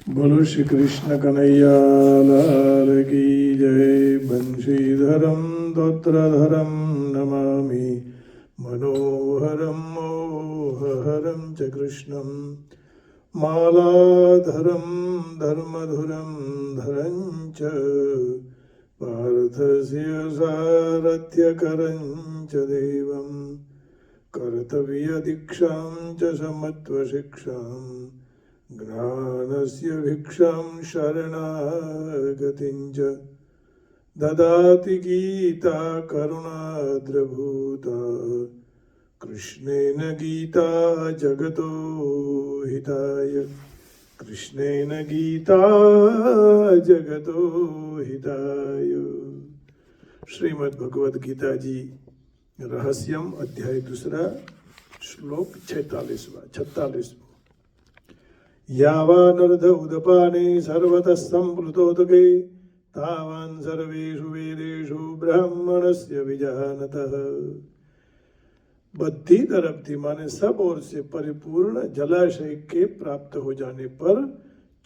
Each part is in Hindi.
बोलो श्री कृष्ण कन्हैया लाल की जय। बंशीधरम दोत्रधरम नमामि मनोहरम मोहहरम च कृष्णम मालाधरम धर्मधुरम धरं च पार्थस्य सारथ्यकरं च देवं कर्तव्यदीक्षां च समत्वशिक्षां ज्ञानस्य भिक्षां शरणागतिं च ददाति गीता करुणाद्रभूता कृष्णेन गीता जगतो हिताय कृष्णेन गीता जगतो हिताय। श्रीमद् भगवद गीता जी रहस्यम अध्याय 2 श्लोक 46। यावानर्ध उदपाने सर्वतः संप्लुतोदके तावान् सर्वेषु वेदेषु ब्राह्मणस्य विजानतः। बद्धी तरफ थी माने सब ओर से परिपूर्ण जलाशय के प्राप्त हो जाने पर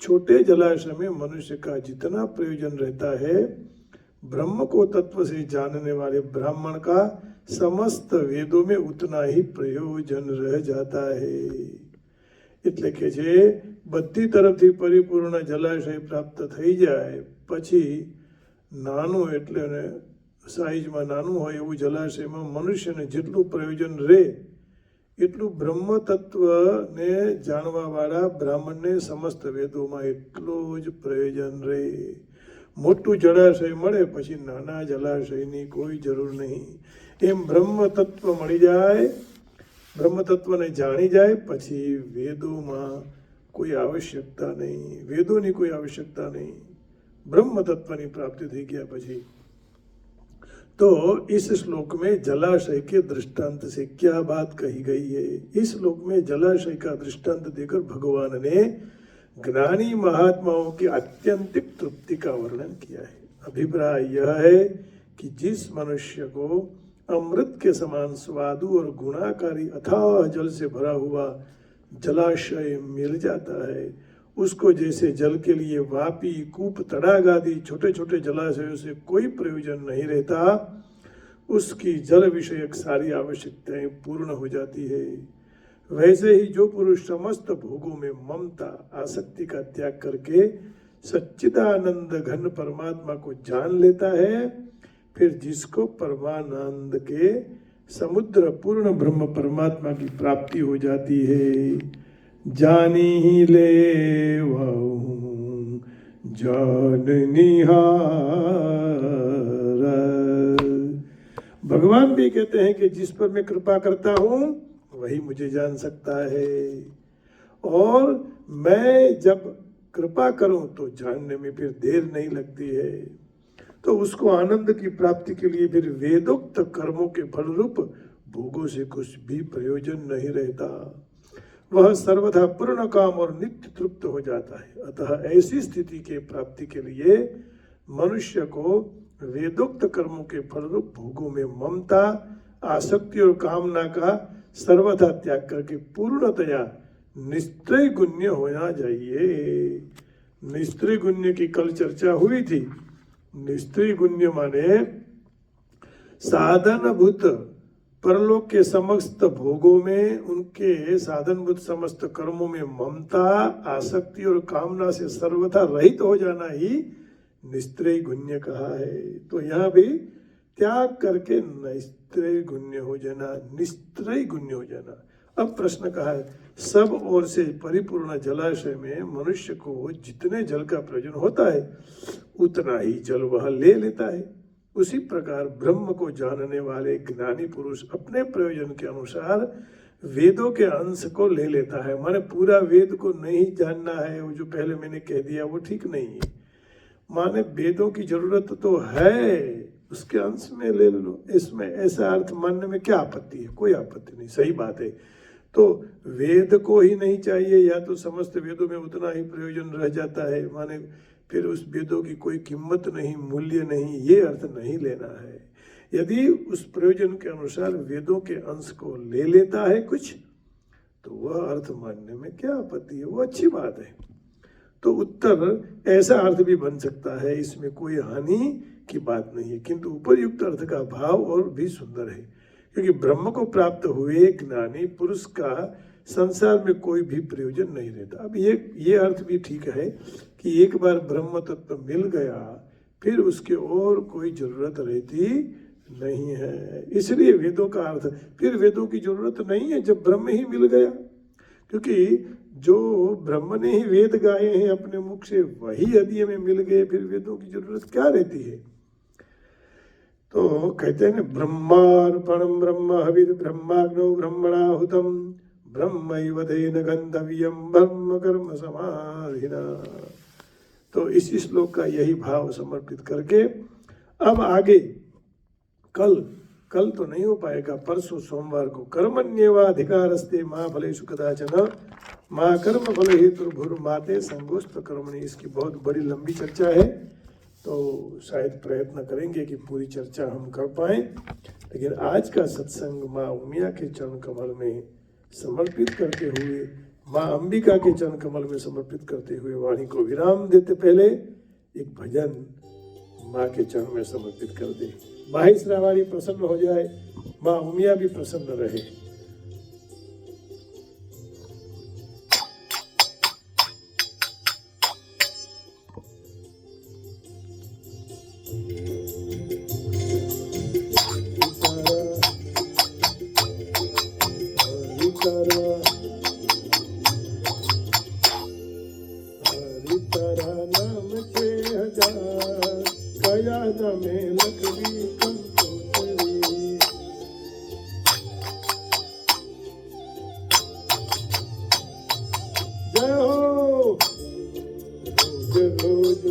छोटे जलाशय में मनुष्य का जितना प्रयोजन रहता है, ब्रह्म को तत्व से जानने वाले ब्राह्मण का समस्त वेदों में उतना ही प्रयोजन रह जाता है। એટલે કે જે બધી તરફથી પરિપૂર્ણ જલાશય પ્રાપ્ત થઈ જાય પછી નાનું એટલે સાઈઝમાં નાનું હોય એવું જલાશયમાં મનુષ્યને જેટલું પ્રયોજન રહે એટલું બ્રહ્મ તત્વને જાણવાવાળા બ્રાહ્મણને સમસ્ત વેદોમાં એટલું જ પ્રયોજન રહે। મોટું જળાશય મળે પછી નાના જલાશયની કોઈ જરૂર નહીં। એમ બ્રહ્મ તત્વ મળી જાય, ब्रह्म तत्व ने जानी जाए पछी वेदों में कोई आवश्यकता नहीं, वेदों की कोई आवश्यकता नहीं, ब्रह्म तत्व की प्राप्ति थी गया पछी। तो इस श्लोक में जलाशय के दृष्टांत से क्या बात कही गई है? इस श्लोक में जलाशय का दृष्टांत देकर भगवान ने ज्ञानी महात्माओं की आत्यंतिक तृप्ति का वर्णन किया है। अभिप्राय यह है कि जिस मनुष्य को अमृत के समान स्वादु और गुणाकारी अथाह जल से भरा हुआ जलाशय मिल जाता है, उसको जैसे जल के लिए वापी, कूप, तड़ाग आदि छोटे छोटे जलाशयों से कोई प्रयोजन नहीं रहता, उसकी जल विषयक सारी आवश्यकताएं पूर्ण हो जाती है। वैसे ही जो पुरुष समस्त भोगों में ममता, आसक्ति का त्याग करके सच्चिदानंद घन परमात्मा को जान लेता है, फिर जिसको परमानंद के समुद्र पूर्ण ब्रह्म परमात्मा की प्राप्ति हो जाती है। जानी ही ले जाननिहार। भगवान भी कहते हैं कि जिस पर मैं कृपा करता हूँ वही मुझे जान सकता है, और मैं जब कृपा करूं तो जानने में फिर देर नहीं लगती है। तो उसको आनंद की प्राप्ति के लिए फिर वेदोक्त कर्मों के फलरूप भोगों से कुछ भी प्रयोजन नहीं रहता, वह सर्वथा पूर्ण काम और नित्य तृप्त हो जाता है। अतः ऐसी स्थिति के प्राप्ति के लिए मनुष्य को वेदोक्त कर्मों के फलरूप भोगों में ममता, आसक्ति और कामना का सर्वथा त्याग करके पूर्णतया निस्त्रय गुण्य होना चाहिए। निस्त्रय गुण्य की कल चर्चा हुई थी। निस्त्री गुण्य माने साधनभूत परलोक के समस्त भोगों में, उनके साधनभूत समस्त कर्मों में ममता, आसक्ति और कामना से सर्वथा रहित हो जाना ही निस्त्रय गुण्य कहा है। तो यहाँ भी त्याग करके निस्त्रय गुण्य हो जाना, निस्त्रय गुण्य हो जाना। अब प्रश्न कहा है, सब ओर से परिपूर्ण जलाशय में मनुष्य को जितने जल का प्रयोजन होता है उतना ही जल वह ले लेता है। उसी प्रकार ब्रह्म को जानने वाले ज्ञानी पुरुष अपने प्रयोजन के अनुसार वेदों के अंश को ले लेता है। माने पूरा वेद को नहीं जानना है, वो जो पहले मैंने कह दिया वो ठीक नहीं है। माने वेदों की जरूरत तो है, उसके अंश में ले लो, इसमें ऐसा अर्थ मानने में क्या आपत्ति है? कोई आपत्ति नहीं, सही बात है। तो वेद को ही नहीं चाहिए या तो समस्त वेदों में उतना ही प्रयोजन रह जाता है, माने फिर उस वेदों की कोई कीमत नहीं, मूल्य नहीं, ये अर्थ नहीं लेना है। यदि उस प्रयोजन के अनुसार वेदों के अंश को ले लेता है कुछ, तो वह अर्थ मानने में क्या आपत्ति है, वो अच्छी बात है। तो उत्तर ऐसा अर्थ भी बन सकता है, इसमें कोई हानि की बात नहीं है, किंतु उपरयुक्त अर्थ का भाव और भी सुंदर है, क्योंकि ब्रह्म को प्राप्त हुए ज्ञानी पुरुष का संसार में कोई भी प्रयोजन नहीं रहता। अब ये अर्थ भी ठीक है कि एक बार ब्रह्म तत्व मिल गया फिर उसके और कोई जरूरत रहती नहीं है, इसलिए वेदों का अर्थ, फिर वेदों की जरूरत नहीं है जब ब्रह्म ही मिल गया, क्योंकि जो ब्रह्म ने ही वेद गाए हैं अपने मुख से वही हृदय में मिल गए, फिर वेदों की जरूरत क्या रहती है। तो कहते हैं ना, ब्रह्मार्पणम ब्रह्म हविर ब्रह्माग्नो ब्रह्मणाहुतम ब्रह्मैव तेन गंतव्यम ब्रह्म कर्म समाधिना। तो इस श्लोक का यही भाव समर्पित करके अब आगे कल तो नहीं हो पाएगा, परसों सोमवार को कर्मण्येवाधिकारस्ते मां फलेषु कदाचन मां कर्म फल हेतुर्भुर्माते संगोष्ठ कर्मणि। इसकी बहुत बड़ी लंबी चर्चा है, तो शायद प्रयत्न करेंगे कि पूरी चर्चा हम कर पाएं, लेकिन आज का सत्संग मां उमिया के चरण कमल में समर्पित करते हुए, मां अंबिका के चरण कमल में समर्पित करते हुए वाणी को विराम देते पहले एक भजन मां के चरण में समर्पित कर दे। बाही श्रावणी प्रसन्न हो जाए, मां उमिया भी प्रसन्न रहे।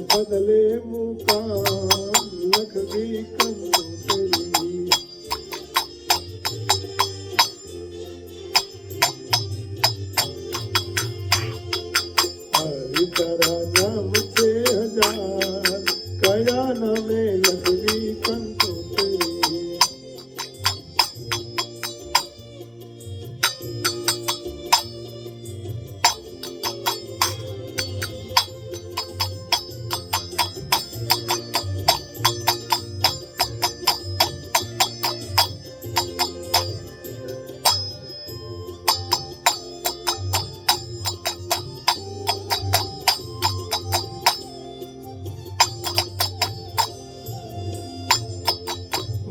बदले मुकाम लखवी कंकोतरी। हरि तरह नाम 6000 कया नामे लखवी कंकोतरी।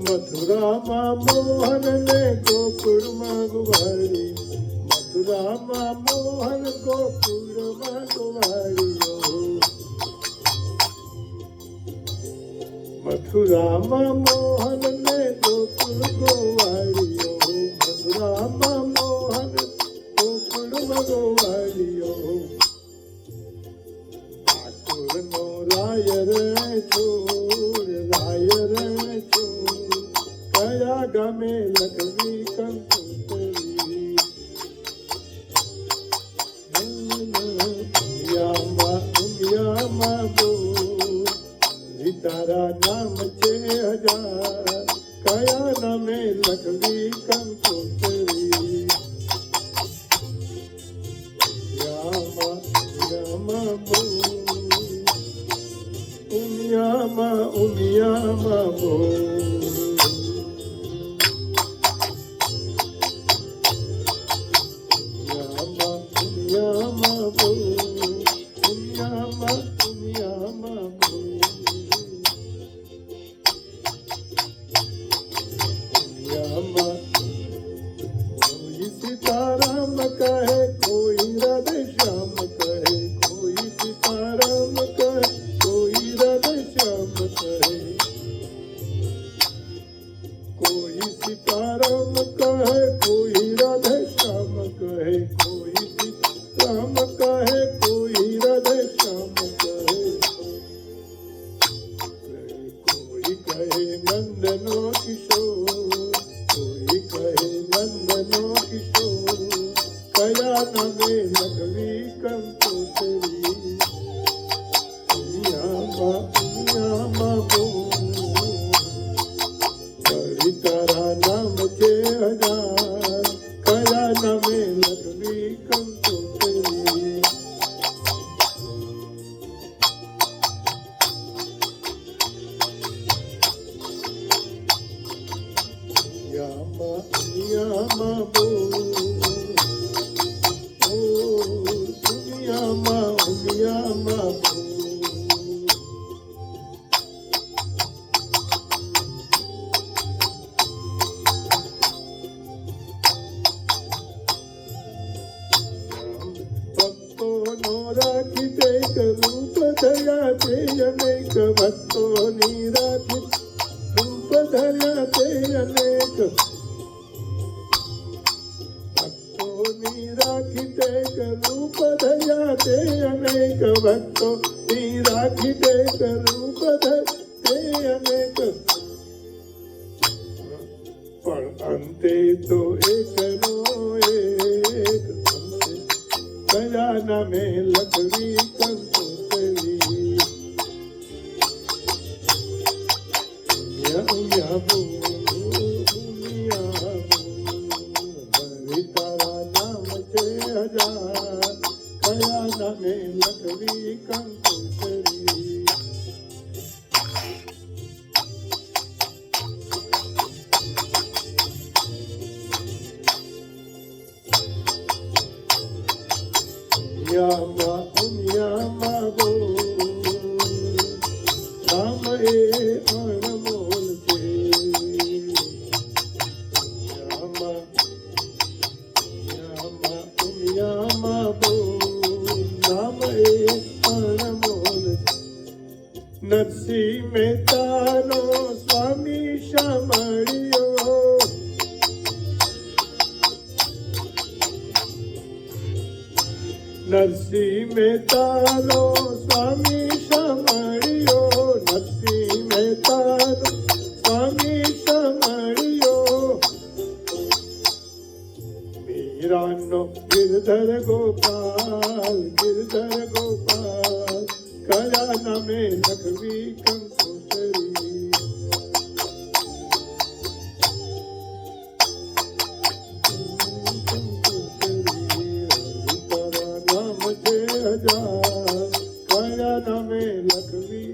मथुरा मां मोहन ने गोकुल मां गुवारी, मथुरा मां मोहन गोकुल मां गुवारी। मथुरा मां मोहन ने गोकुल गुवारी, मथुरा मां मोहन गोकुल मां गुवारी। ठाकुर नो रायर छोर रायर छोर कया गमे लखवी कंकोतरी। उमिया बोल तारा नाम 6000 कया नामे लखवी कंकोतरी। उमिया बोल। कोई सीताराम कहे कोई राधे श्याम कहे, कोई सीताराम कहे कोई राधे श्याम कहे। कोई सीताराम कहे कोई राधे श्याम कहे, कोई सीताराम कहे कोई राधे श्याम कहे। कोई कहे नंदनो किशोर, कोई कहे नंदनो किशोर कया नामे लखवी कंकोतरी। उमिया बोल हरि तारा नाम 6000 कया नामे लखवी कंकोतरी। ઉમિયા ઉમિયા રૂપ ધર્યા તે અનેક ભક્તોની રાખી રૂપ ધર્યા તે અનેક ભક્તોની રાખી તે રૂપ ધર્યા તે અનેક ભક્તોની રાખી તે રૂપ તે અનેક પણ અંતે તો એકનો એક કયા નામે લખવી કંકોતરી તારા નામ છે હજાર કયા નામે લખવી કંકોતરી ઉમિયામાં બો નામ એ અણમોલ છે ઉમિયામાં બો નામ એ અણમોલ છે નરસિંહ મહેતાનો સ્વામી શામળિયો નરસિંહ મહેતાનો સ્વામી શામળિયો નરસિંહ મહેતાનો સ્વામી શામળિયો મીરાનો ગિરધર ગોપાલ કયા નામે લખવી કંકોતરી કયા નામે લખવી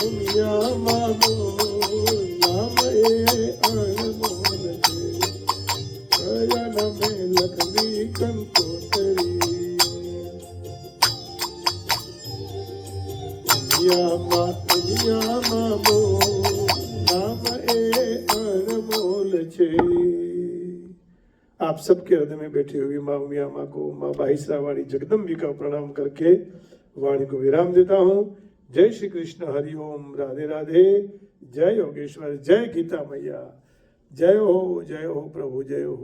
ઉમિયામાં નામ એ અણમોલ છે કયા નામે લખવી કંકોતરી ઉમિયામાં नाम ए अनमोल छे। आप सबके हृदय में बैठी हुई माँ उमिया माँ को माँ बाहिसरा वाली जगदम्बिका को प्रणाम करके वाणी को विराम देता हूँ। जय श्री कृष्ण, हरिओम, राधे राधे, जय योगेश्वर, जय गीता मैया, जय हो प्रभु, जय हो।